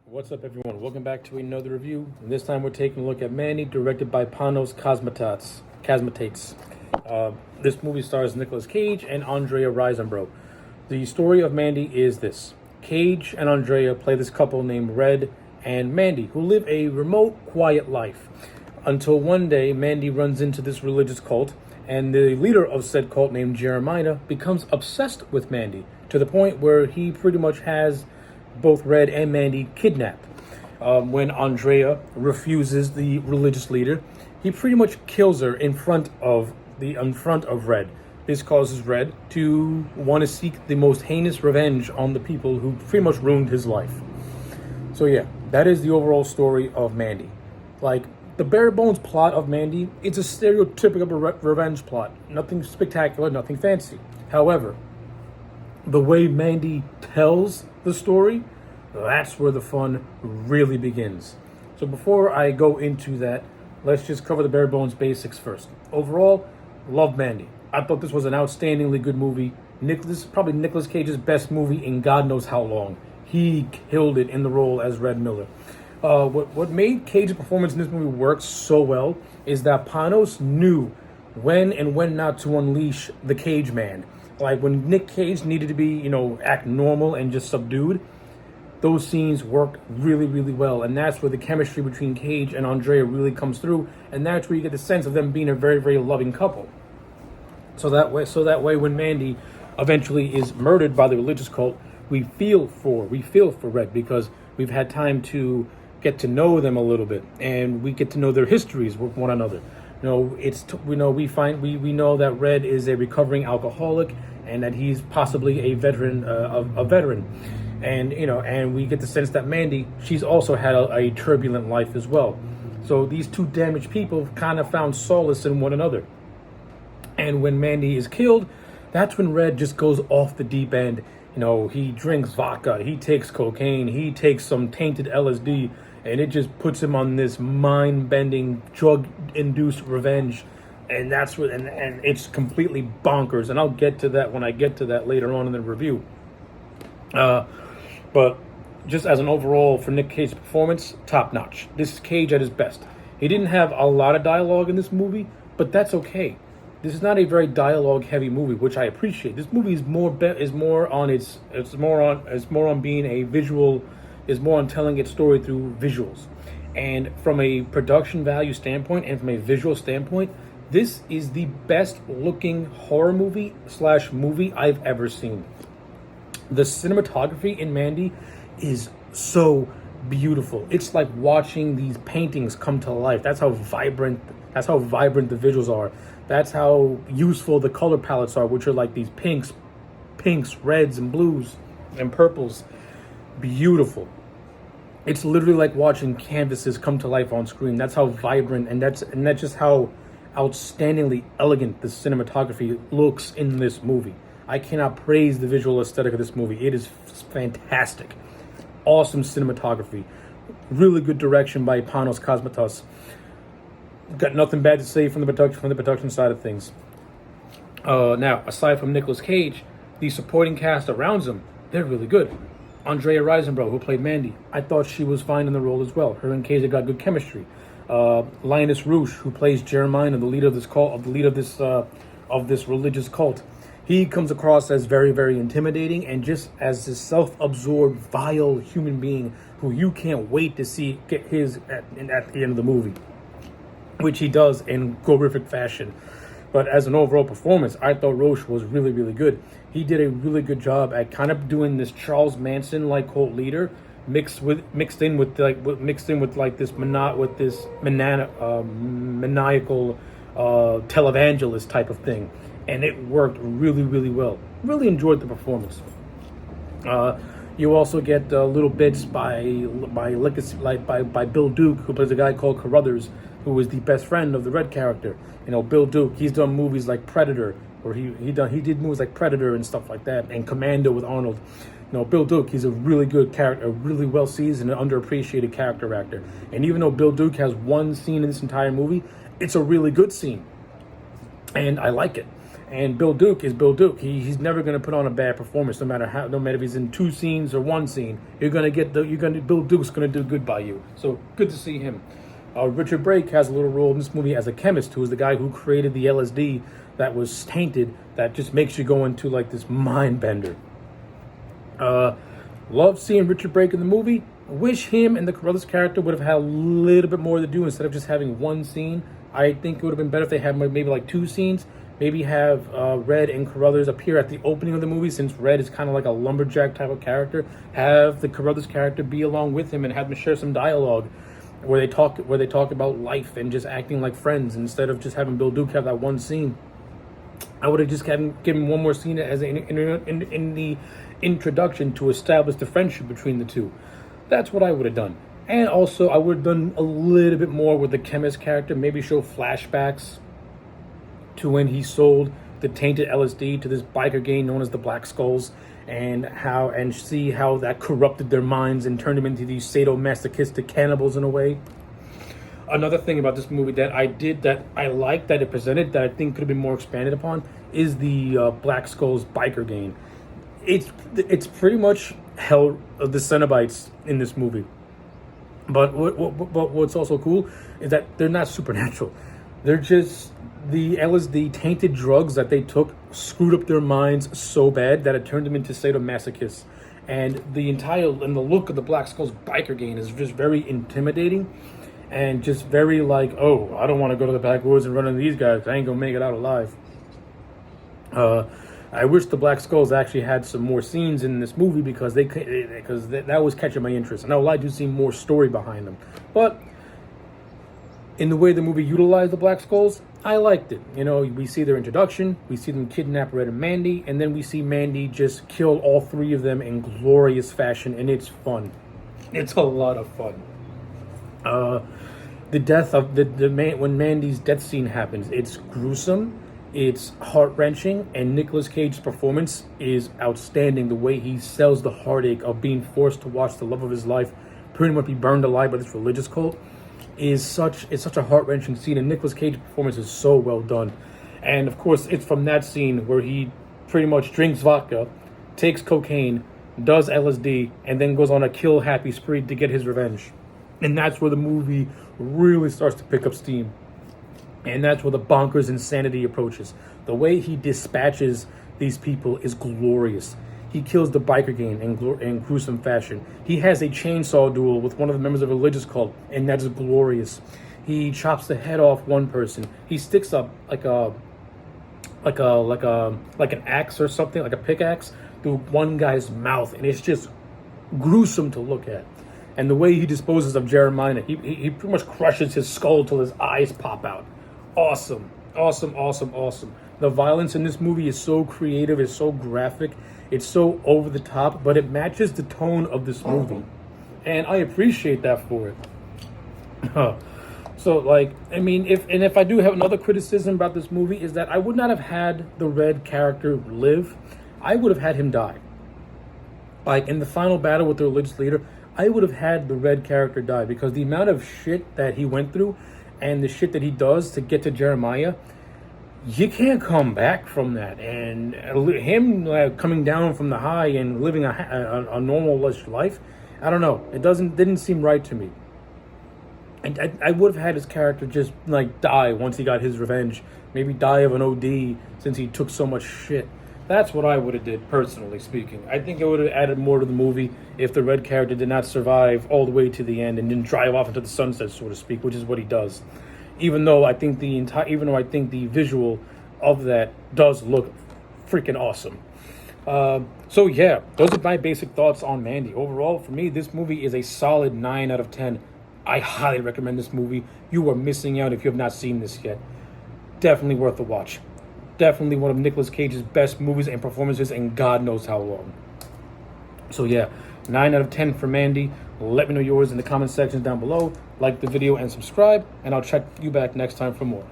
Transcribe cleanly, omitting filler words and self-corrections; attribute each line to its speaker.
Speaker 1: What's up, everyone? Welcome back to another review. And this time we're taking a look at Mandy, directed by Panos Cosmates. This movie stars Nicholas Cage and Andrea Riseborough. The story of Mandy is this. Cage and Andrea play this couple named Red and Mandy, who live a remote, quiet life. Until one day, Mandy runs into this religious cult, and the leader of said cult, named Jeremiah, becomes obsessed with Mandy, to the point where he pretty much has both Red and Mandy kidnapped. When Andrea refuses the religious leader, he pretty much kills her in front of Red. This causes Red to want to seek the most heinous revenge on the people who pretty much ruined his life. So yeah, that is the overall story of Mandy. Like, the bare bones plot of Mandy, it's a stereotypical revenge plot. Nothing spectacular, nothing fancy. However, the way Mandy tells the story, that's where the fun really begins. So before I go into that, let's just cover the bare bones basics first. Overall, love Mandy. I thought this was an outstandingly good movie. This is probably Nicholas Cage's best movie in God knows how long. He killed it in the role as Red Miller. What made Cage's performance in this movie work so well is that Panos knew when and when not to unleash the Cage Man. Like, when Nick Cage needed to be, act normal and just subdued, those scenes worked really, really well. And that's where the chemistry between Cage and Andrea really comes through. And that's where you get the sense of them being a very, very loving couple. So that way, when Mandy eventually is murdered by the religious cult, we feel for Red, because we've had time to get to know them a little bit, and we get to know their histories with one another. We know that Red is a recovering alcoholic, and that he's possibly a veteran, and we get the sense that Mandy, she's also had a turbulent life as well. So these two damaged people kind of found solace in one another. And when Mandy is killed, that's when Red just goes off the deep end. He drinks vodka, he takes cocaine, he takes some tainted LSD, and it just puts him on this mind-bending, drug-induced revenge. And that's what, and it's completely bonkers. And I'll get to that when I get to that later on in the review. But just as an overall for Nick Cage's performance, top-notch. This is Cage at his best. He didn't have a lot of dialogue in this movie, but that's okay. This is not a very dialogue-heavy movie, which I appreciate. This movie is more on being a visual, is more on telling its story through visuals. And from a production value standpoint and from a visual standpoint, this is the best-looking horror movie I've ever seen. The cinematography in Mandy is so beautiful. It's like watching these paintings come to life. That's how vibrant the visuals are. That's how useful the color palettes are, which are like these pinks, reds, and blues, and purples. Beautiful. It's literally like watching canvases come to life on screen. That's how vibrant, and that's just how outstandingly elegant the cinematography looks in this movie. I cannot praise the visual aesthetic of this movie. It is fantastic. Awesome cinematography. Really good direction by Panos Cosmates. Got nothing bad to say from the production side of things. Now, aside from Nicolas Cage, the supporting cast around him, they're really good. Andrea Riseborough, who played Mandy, I thought she was fine in the role as well. Her and Cage got good chemistry. Linus Rouge, who plays Jeremiah, the leader of this cult, of this religious cult, he comes across as very, very intimidating, and just as this self-absorbed, vile human being who you can't wait to see get his at the end of the movie, which he does in horrific fashion. But as an overall performance, I thought Rouge was really, really good. He did a really good job at kind of doing this Charles Manson-like cult leader, mixed in with this maniacal televangelist type of thing, and it worked really, really well. Really enjoyed the performance. You also get little bits by Bill Duke, who plays a guy called Carruthers, who is the best friend of the Red character. Bill Duke, he's done movies like Predator, or he did movies like Predator and stuff like that, and Commando with Arnold. Bill Duke, he's a really good character, a really well-seasoned and underappreciated character actor. And even though Bill Duke has one scene in this entire movie, it's a really good scene. And I like it. And Bill Duke is Bill Duke. He's never going to put on a bad performance, no matter if he's in 2 scenes or 1 scene. Bill Duke's going to do good by you. So good to see him. Richard Brake has a little role in this movie as a chemist, who is the guy who created the LSD that was tainted, that just makes you go into like this mind bender. Love seeing Richard Brake in the movie. Wish him and the Carruthers character would have had a little bit more to do instead of just having 1 scene. I think it would have been better if they had maybe like 2 scenes. Maybe have Red and Carruthers appear at the opening of the movie, since Red is kind of like a lumberjack type of character. Have the Carruthers character be along with him and have them share some dialogue where they talk about life and just acting like friends instead of just having Bill Duke have that 1 scene. I would have just given 1 more scene as in the introduction to establish the friendship between the two. That's what I would have done. And also, I would have done a little bit more with the chemist character. Maybe show flashbacks to when he sold the tainted LSD to this biker gang known as the Black Skulls, and see how that corrupted their minds and turned them into these sadomasochistic cannibals in a way. Another thing about this movie that I liked that it presented, that I think could have been more expanded upon, is the Black Skulls biker gang. It's pretty much hell of the Cenobites in this movie. But what's also cool is that they're not supernatural. They're just the LSD tainted drugs that they took screwed up their minds so bad that it turned them into sadomasochists. And the look of the Black Skulls biker gang is just very intimidating and just very like, oh, I don't want to go to the backwoods and run into these guys. I ain't gonna make it out alive. I wish the Black Skulls actually had some more scenes in this movie because that was catching my interest. And I would like to see more story behind them. But in the way the movie utilized the Black Skulls, I liked it. You know, we see their introduction, we see them kidnap Red and Mandy, and then we see Mandy just kill all 3 of them in glorious fashion, and it's fun. It's a lot of fun. The death of when Mandy's death scene happens, it's gruesome, it's heart-wrenching, and Nicholas Cage's performance is outstanding. The way he sells the heartache of being forced to watch the love of his life pretty much be burned alive by this religious cult it's such a heart-wrenching scene, and Nicolas Cage's performance is so well done. And of course, it's from that scene where he pretty much drinks vodka, takes cocaine, does LSD, and then goes on a kill-happy spree to get his revenge. And that's where the movie really starts to pick up steam. And that's where the bonkers insanity approaches. The way he dispatches these people is glorious. He kills the biker gang in gruesome fashion. He has a chainsaw duel with one of the members of a religious cult, and that is glorious. He chops the head off one person. He sticks up like an axe or something, like a pickaxe, through one guy's mouth, and it's just gruesome to look at. And the way he disposes of Jeremiah, he pretty much crushes his skull till his eyes pop out. Awesome. The violence in this movie is so creative, it's so graphic, it's so over the top, but it matches the tone of this movie. And I appreciate that for it. So, if I do have another criticism about this movie, is that I would not have had the Red character live. I would have had him die. Like, in the final battle with the religious leader, I would have had the Red character die, because the amount of shit that he went through and the shit that he does to get to Jeremiah, you can't come back from that. And him coming down from the high and living a normal life, I don't know. It didn't seem right to me. And I would have had his character just die once he got his revenge. Maybe die of an OD since he took so much shit. That's what I would have did, personally speaking. I think it would have added more to the movie if the Red character did not survive all the way to the end and didn't drive off into the sunset, so to speak, which is what he does. Even though I think the visual of that does look freaking awesome. So yeah, those are my basic thoughts on Mandy. Overall, for me, this movie is a solid 9 out of 10. I highly recommend this movie. You are missing out if you have not seen this yet. Definitely worth a watch. Definitely one of Nicolas Cage's best movies and performances in God knows how long. So yeah, 9 out of 10 for Mandy. Let me know yours in the comment sections down below. Like the video and subscribe, and I'll check you back next time for more.